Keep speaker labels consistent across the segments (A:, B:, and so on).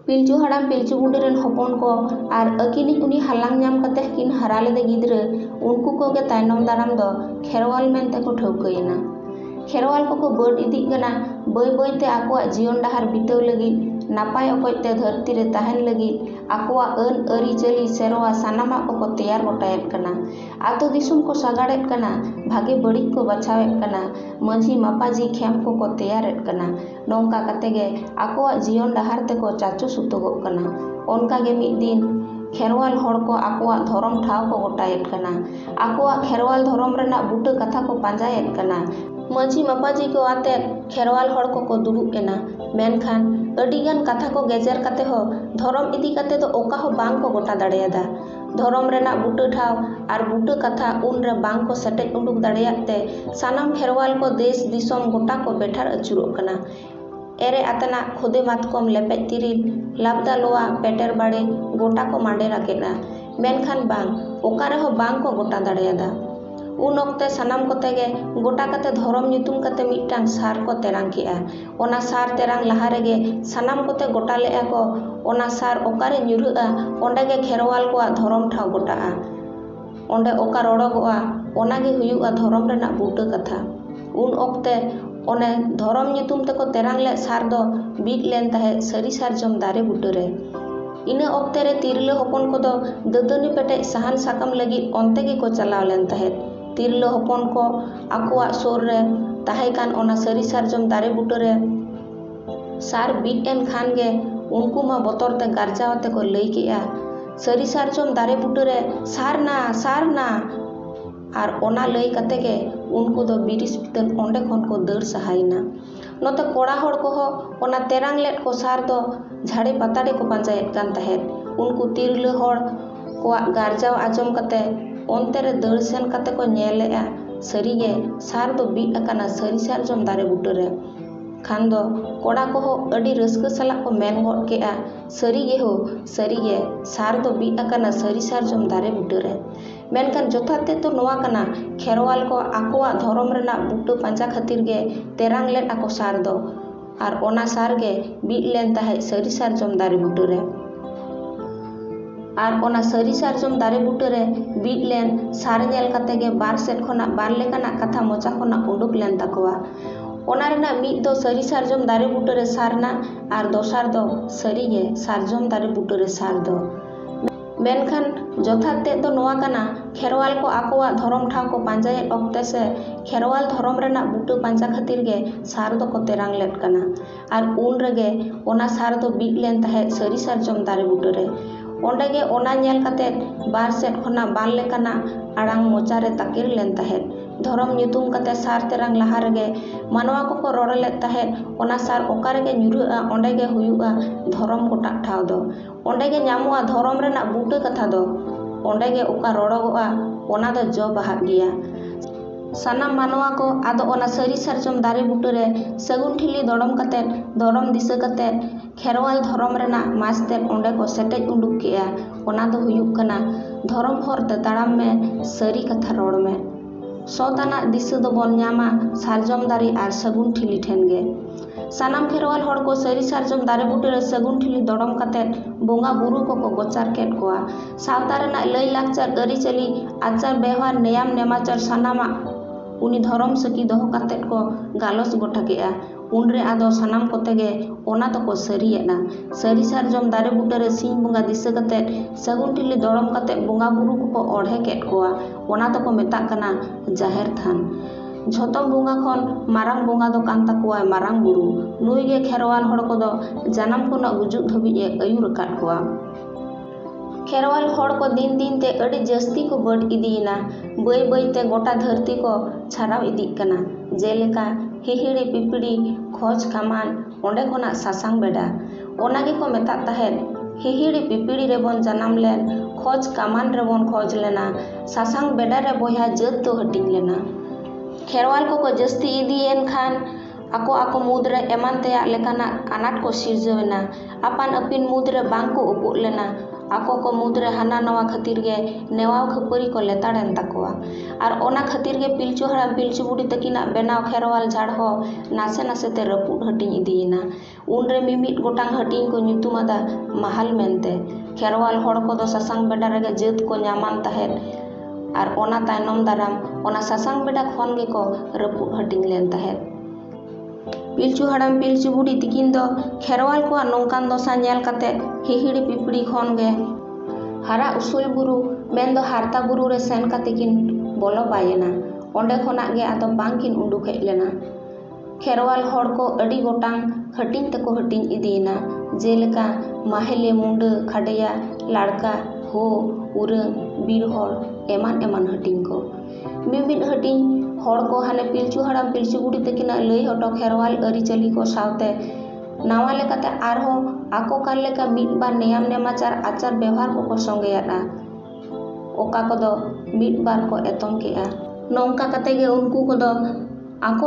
A: पिलचू हड़ाम पिलचू बुढ़ी रेन हपन को आर अकिनिज उनी हलांग नाम कते किन हरा लेदे गिद्रा उनको कोगे तायनम दाराम दो खेरवाल मेनते को ठौकयना। खेरवाल को बड़ इदी कना बय बयते आकोआ जीवन डहार बिताव लगी नापाय अकयते धरती रे ताहेन लगी आकोआ अन अरी चली सेरवा सानामा को तैयार गोटायेद कना। आतो दिसुम को सागाड़ेद कना भागे बड़िक को बचावेद कना मंझी मापाजी खेम को तैयारेद कना। नोंका कतेगे आकोआ जीवन डहार ते को चाचू सुतोगोग कना। ओनका गे मिद दिन खेरवाल हड़ को आकोआ धरम ठाव को गोटायेद कना। आकोआ खेरवाल धरम रेना बूटा कथा को पांजायेद कना। मंझी मापाजी को आते खेरवाल हड़ को दुड़ुब एना मेनखान अडिगान कथा को गेजेर काते हो धरम इदी काते दो ओका हो बांग को गोटा दाड़ेयादा। धरम रेना बूटा ठाव आर बूटा कथा उन रे बांग को सेटेज उडुक दाड़ेयाते सानाम खेरवाल को देश दिसोम गोटा को बेठार अचुरोग कना। एरे आतना खुदे मातकम लेपेज तिरिल लाबदा लोआ पेटेर बाड़े गोटा को मांडे राखेना मेनखान बांग ओका रे हो बांग को गोटा दाड़ेयादा। उन ओक्ते सानाम कोतेगे गोटा काते धरम ᱧᱩᱛᱩᱢ काते मिटांग सार को तेरांग केआ। ओना सार तेरांग लहा रेगे सानाम कोते गोटा लेआ को ओना सार ओकारे ᱧᱩᱨᱩᱜᱼᱟ ओंडेगे खेरवाल को धरम ठाव गोटाआ। ओंडे ओका रड़ोगोआ ओनागे हुयुआ धरम रेना बूटा कथा। उन ओक्ते ओने धरम ᱧᱩᱛᱩᱢ तेको तेरांग ले सार दो बीट लेन ताहे सरी सारजम दारे बूटा रे। इना ओक्ते रे तिरला हपन को दो ददनी पेटेज साहान साकाम लगी ओंते गे को चलाव लेन ताहे। तिरला हपन को आकोआ सोर रे ताहे कान ओना सरी सारजम दारे बूटा रे सार बीट एन खान गे उनको मा बतर ते गारजावते को लई केआ सरी सारजम दारे बूटा रे सार ना आर ओना लई काते गे उनको दो बिरिस बितन ओंडे खन को दाड़ सहायना। नोते कोड़ा हड़ को हो ओना तेरांग लेट को सार दो झाड़े पाताड़े को पांजायेद कान ताहेद। उनको तिरला हड़ कोआ गारजाव आजम काते ओंते रे दाड़ सेन काते को नेलेआ सरीगे सार दो बीट अकाना सरी सारजम दारे बूटा रे। खान दो कोड़ा को हो अडी रस्का साला को मेन गड केआ सरीगे हो सरीगे सार दो बीट अकाना सरी सारजम दारे बूटा रे। मेनखान जोथाते तो नोआ कना खेरवाल को आकोआ धरम रेना बूटा पांजा खातिर गे तेरांग लेन आको सार दो आर ओना सार गे बीट लेन ताहे सरी सारजम दारे बूटा रे। आर ओना सरी सारजम दारे बूटा रे बीट लेन सार नेल काते गे बार सेट खना बार लेकाना कथा मोचा खना उडुक लेन ताकोआ। ओना रेना मिद दो सरी सारजम दारे बूटा रे सारना आर दोसार दो सरीगे सारजम दारे बूटा रे सार दो। मेनखान जोथाते तो नोआ कना खेरवाल को आकोआ धरम ठाव को पांजायेद ओक्ते से खेरवाल धरम रेना बूटा पांजा खातिर गे सार दो को तेरांग लेट कना आर उन रेगे ओना सार दो बीट लेन ताहे सरी सारजम दारे बूटा रे। ओंडेगे ओना नेल काते बार सेट खना बार लेकाना आड़ांग मोचा रे ताकिर लेन ताहेद। धरम ᱧᱩᱛᱩᱢ काते सार तेरांग लहा रेगे मानवा को रड़ लेद ताहेद ओना सार ओकारेगे ᱧᱩᱨᱩᱜᱼᱟ ओंडेगे हुयुआ धरम गोटा ठाव दो। ओंडेगे ᱧᱟᱢᱚᱜᱼᱟ धरम रेना बूटा कथा दो ओंडेगे ओका रड़ोगोआ ओना दो जो बाहाग गिया। सानाम मानवा को आदो ओना सरी सारजम दारे बूटा रे सगुन ठिली दड़म काते दड़म दिशा काते खेरवाल धरम रेना मास्ते ओंडे को सेटेज उडुक केआ ओना दो हुयुग कना धरम हर ते ताड़ाम में सरी कथा रड़ में। सौताना दिशा दो बन ᱧᱟᱢᱟ सारजम दारे आर सगुन ठिली ठेन गे। सानाम खेरवाल हड़ को सरी सारजम दारे बूटा रे सगुन ठिली दड़म काते बोंगा बुरु को गोचार केद कोआ। सावता रेना लई लाकचार अरिचली आचार व्यवहार नेयाम नेमाचार सानामा उनी धरम सकी दोहो कातेद को गालोस गोटा केआ। उनरे आदो सानाम कोतेगे ओना तो को सरीएना सरी सारजम दारे बूटा रे सिंह बोंगा दिशा कातेद सगुन ठिली दड़म काते बोंगा बुरु को ओढ़े केद कोआ ओना तो को मेता कना जाहेर थान। झोतम बोंगा खन मारांग बोंगा दो कान ताकोआ मारांग बुरु नुई गे खेरवाल हड़ को दो जानाम खना गुजुग धबिए अयुर काट कोआ। खेरवाल हड़ को दिन दिन ते अड़ी जस्ती को बढ़ इदीना बय बयते गोटा धरती को छाराव इदीग कना जेलेका हिहिड़ी पिपिड़ी खोज कामान ओंडे खना सासांग बेड़ा ओनागे को मेता ताहेद हिहिड़ी पिपिड़ी रेबन जानाम लेन खोज कामान रेबन खोज लेना सासांग बेड़ा रे बोया जत तो हटिंग लेना। खेरवाल को जस्ती इदीएन खान आको आको मुद्रे एमान तेया लेकाना आनाट को सिरजवेना आपान अपिन मुद्रे बांग को उपुग लेना ako ko mudre hana nawa khatir ge newaw khapari ko letaren takoa ar ona khatir ge Pilchu haram Pilchu budi takina benaw kherwal jhar ho nase nase te rapud hating idiyena unre mimit gotang hating ko nyutumada mahal mente kherwal hor ko do sasang beda rege jeut ko nyaman tahet ar ona tainom daram ona sasang beda khon ge ko rapud hating len tahet Pilchu haram Pilchu budi tikin do kherwal ko nongkan dosa nyel kate hihiri pipri khon ge hara usul buru mendo harta buru re sen kate kin bolo bayena onde khonak ge ado bangkin unduk hej lena kherwal hor ko adi gotang hating teko hating idiyena jeleka mahele munda khadeya ladka ho urang bir hor eman eman hating ko mimit hating hor ko hane Pilchu haram Pilchu budi takina lei hoto kherwal ari chali ko saute nawa lekate arho ako kan leka mid bar neyam nemachar achar ବ୍ୟବହାର ko songeyada oka kodo mid bar ko etom kea nongka kate ge unku kodo ako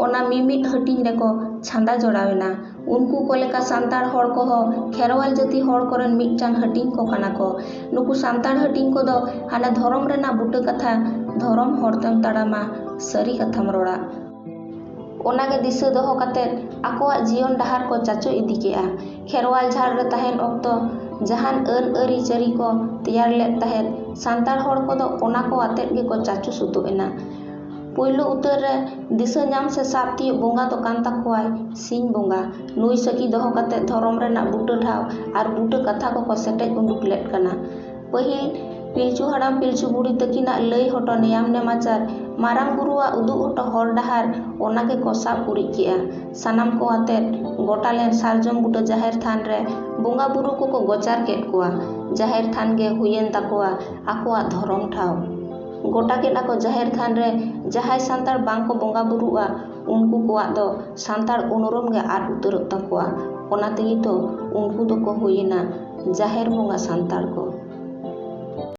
A: ona mimit hating reko chanda jodawena unku ko leka santar hor ko ho kherwal jati hor koren mitjang hating ko kana ko nuku santar hating ko do hana dhorom rena buta katha dhorom hortem tadama sari katham roda onage disa doho kate akowa jion dahar ko chacho idi kea kherwal jhar re tahen okto jahan an ari chari ko tiyar led tahet santar hor ko do ona ko atet ge ko chacho sutu ena poilo utar re disa nyam se sapti bonga to kan takwai sing bonga nui saki doho kate dhorom rena buta dhaw ar buta katha ko setej unduk led kana pahil Pilchu haram Pilchu budi takina lei hoto niyam nemachar marang burua uduk hoto hor dahar onake ko sab urik kea sanam ko atet gota len sarjom buta jaher than re bonga buru ko gochar ket koa jaher than ge huyen takoa akowa dhorom thaw gota ket ako jaher than re jahai santar bang ko bonga burua unku koa do santar unurum ge ad utarok takoa ona tegi to unku do ko huyena jaher bonga santar ko